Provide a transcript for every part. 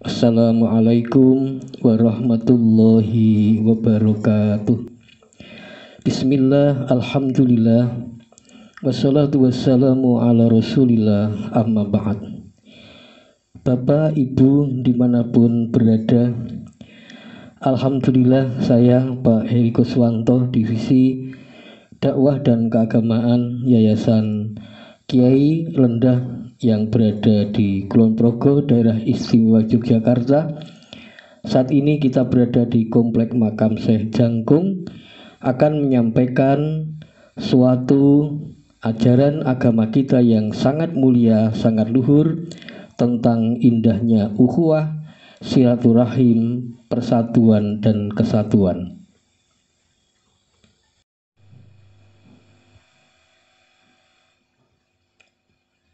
Assalamualaikum warahmatullahi wabarakatuh. Bismillah, alhamdulillah, wassalatu wassalamu ala rasulillah, amma ba'd. Bapak, Ibu dimanapun berada, alhamdulillah saya Pak Heri Kuswanto, Divisi Dakwah dan Keagamaan Yayasan Kiai Lendah yang berada di Kulon Progo, daerah istimewa Yogyakarta. Saat ini kita berada di Komplek Makam Syekh Jangkung, akan menyampaikan suatu ajaran agama kita yang sangat mulia, sangat luhur, tentang indahnya ukhuwah, silaturahim, persatuan dan kesatuan.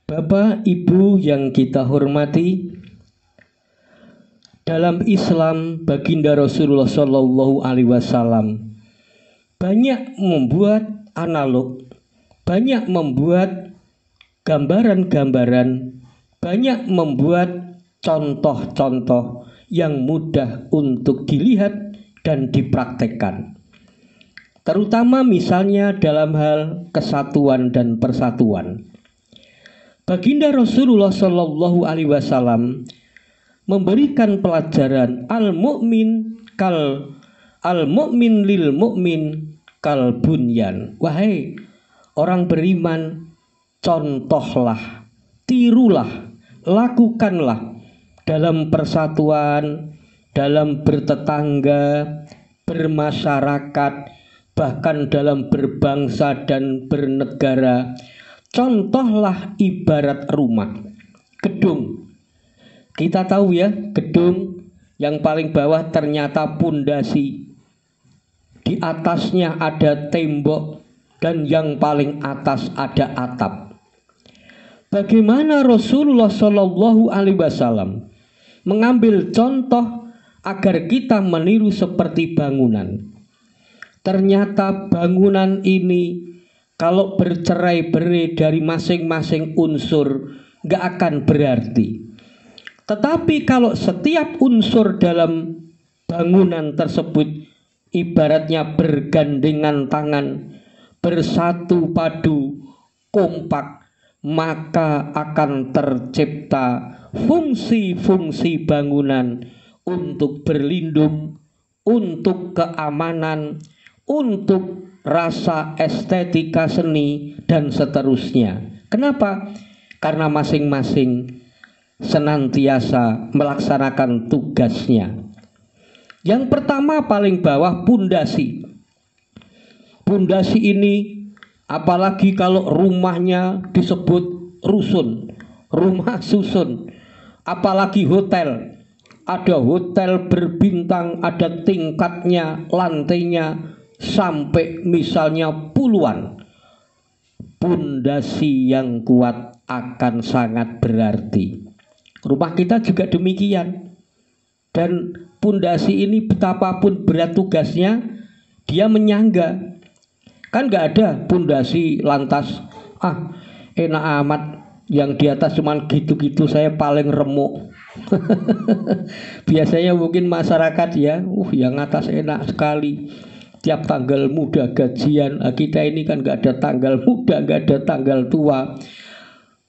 Bapak, Ibu yang kita hormati, dalam Islam baginda Rasulullah Shallallahu Alaihi Wasallam banyak membuat analog, banyak membuat gambaran-gambaran, banyak membuat contoh-contoh yang mudah untuk dilihat dan dipraktekkan. Terutama misalnya dalam hal kesatuan dan persatuan. Baginda Rasulullah Shallallahu Alaihi Wasallam memberikan pelajaran al-mu'min lil mu'min kal bunyan. Wahai orang beriman, contohlah, tirulah, lakukanlah dalam persatuan, dalam bertetangga, bermasyarakat, bahkan dalam berbangsa dan bernegara. Contohlah ibarat rumah, gedung. Kita tahu ya, gedung yang paling bawah ternyata pondasi, di atasnya ada tembok, dan yang paling atas ada atap. Bagaimana Rasulullah Shallallahu Alaihi Wasallam mengambil contoh agar kita meniru seperti bangunan. Ternyata bangunan ini kalau bercerai-berai dari masing-masing unsur gak akan berarti. Tetapi kalau setiap unsur dalam bangunan tersebut ibaratnya bergandengan tangan, bersatu padu, kompak, maka akan tercipta fungsi-fungsi bangunan untuk berlindung, untuk keamanan, untuk rasa estetika seni dan seterusnya. Kenapa? Karena masing-masing senantiasa melaksanakan tugasnya. Yang pertama paling bawah pondasi. Pondasi ini apalagi kalau rumahnya disebut rusun, rumah susun, apalagi hotel. Ada hotel berbintang, ada tingkatnya, lantainya, sampai misalnya puluhan. Pondasi yang kuat akan sangat berarti. Rumah kita juga demikian. Dan pondasi ini betapapun berat tugasnya, dia menyangga. Kan gak ada pondasi lantas enak amat, yang di atas cuman gitu-gitu saya paling remuk. Biasanya mungkin masyarakat ya, yang atas enak sekali, tiap tanggal muda gajian. Kita ini kan gak ada tanggal muda, gak ada tanggal tua,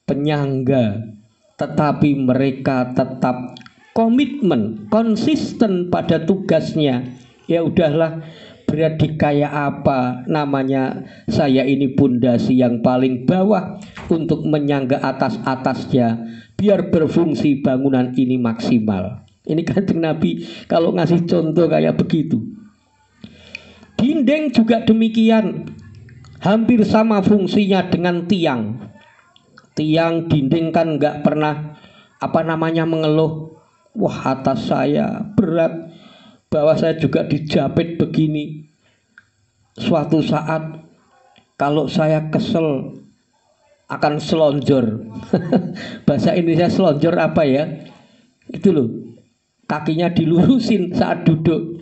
penyangga. Tetapi mereka tetap komitmen, konsisten pada tugasnya. Ya udahlah, berarti kayak apa namanya, saya ini pondasi yang paling bawah untuk menyangga atas-atasnya, biar berfungsi bangunan ini maksimal. Ini Kanjeng Nabi kalau ngasih contoh kayak begitu. Dinding juga demikian, hampir sama fungsinya dengan tiang. Tiang dinding kan nggak pernah mengeluh, wah atas saya berat, bawah saya juga dijepit begini. Suatu saat kalau saya kesel akan selonjor. Bahasa Indonesia selonjor apa ya? Itu loh, kakinya dilurusin saat duduk.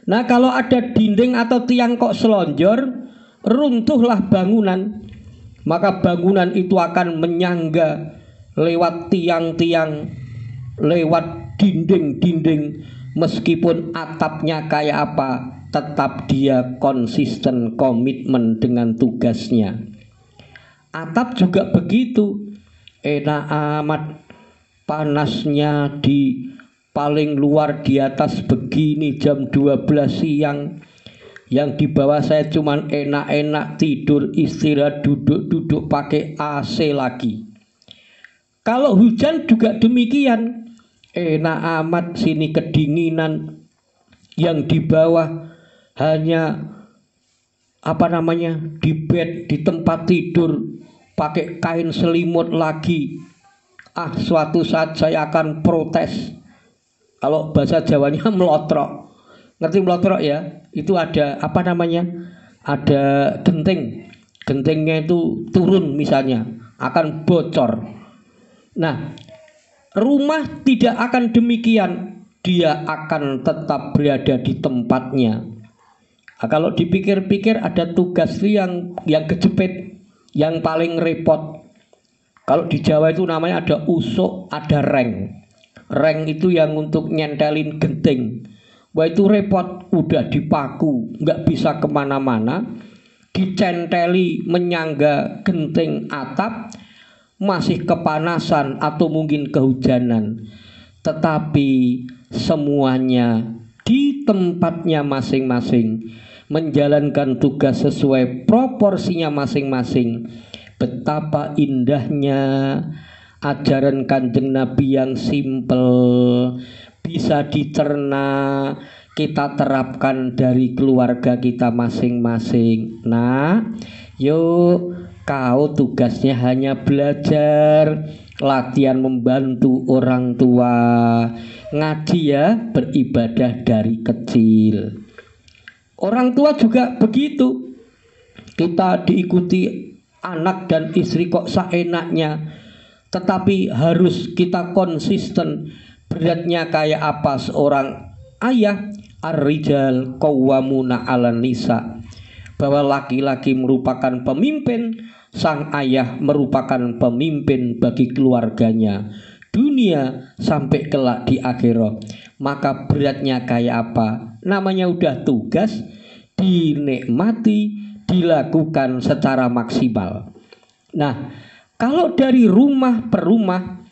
Nah kalau ada dinding atau tiang kok selonjor, runtuhlah bangunan. Maka bangunan itu akan menyangga lewat tiang-tiang lewat dinding-dinding, meskipun atapnya kayak apa, tetap dia konsisten komitmen dengan tugasnya. Atap juga begitu, enak amat panasnya di paling luar di atas begini jam 12 siang, yang di bawah saya cuman enak-enak tidur istirahat duduk-duduk pakai AC lagi. Kalau hujan juga demikian, enak amat sini kedinginan, yang di bawah hanya di bed, di tempat tidur pakai kain selimut lagi. Suatu saat saya akan protes. Kalau bahasa Jawanya melotrok. Ngerti melotrok ya? Itu ada ada genting. Gentingnya itu turun misalnya, akan bocor. Nah, rumah tidak akan demikian. Dia akan tetap berada di tempatnya. Nah, kalau dipikir-pikir ada tugas yang kejepit, yang paling repot. Kalau di Jawa itu namanya ada usuk, ada reng. Reng itu yang untuk nyentelin genting. Wah, itu repot, udah dipaku, nggak bisa kemana-mana, dicenteli menyangga genting atap, masih kepanasan atau mungkin kehujanan. Tetapi semuanya di tempatnya masing-masing, menjalankan tugas sesuai proporsinya masing-masing. Betapa indahnya ajaran Kanjeng Nabi yang simpel, bisa dicerna, kita terapkan dari keluarga kita masing-masing. Nah, yuk, kau tugasnya hanya belajar, latihan membantu orang tua, ngaji ya, beribadah dari kecil. Orang tua juga begitu. Kita diikuti anak dan istri kok seenaknya, tetapi harus kita konsisten. Beratnya kayak apa seorang ayah? Ar-rijal qawwamuna 'alan nisa, bahwa laki-laki merupakan pemimpin, sang ayah merupakan pemimpin bagi keluarganya, dunia sampai kelak di akhirat. Maka beratnya kayak apa? Namanya udah tugas, dinikmati, dilakukan secara maksimal. Nah, kalau dari rumah per rumah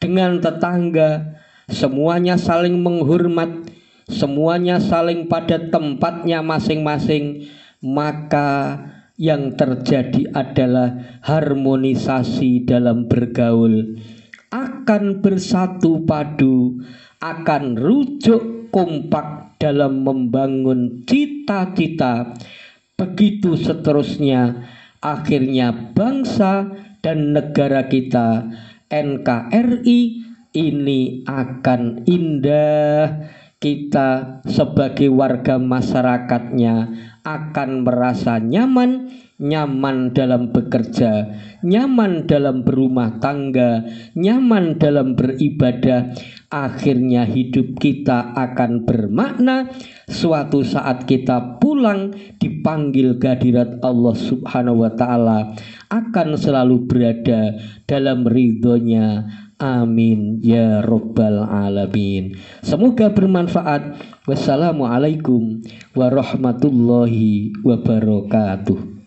dengan tetangga, semuanya saling menghormat, semuanya saling pada tempatnya masing-masing, maka yang terjadi adalah harmonisasi dalam bergaul, akan bersatu padu, akan rujuk kompak dalam membangun cita-cita. Begitu seterusnya, akhirnya bangsa dan negara kita NKRI ini akan indah. Kita sebagai warga masyarakatnya akan merasa nyaman, nyaman dalam bekerja, nyaman dalam berumah tangga, nyaman dalam beribadah. Akhirnya hidup kita akan bermakna. Suatu saat kita pulang dipanggil kehadirat Allah Subhanahu wa ta'ala, akan selalu berada dalam ridhonya. Amin ya rabbal alamin. Semoga bermanfaat. Wassalamualaikum warahmatullahi wabarakatuh.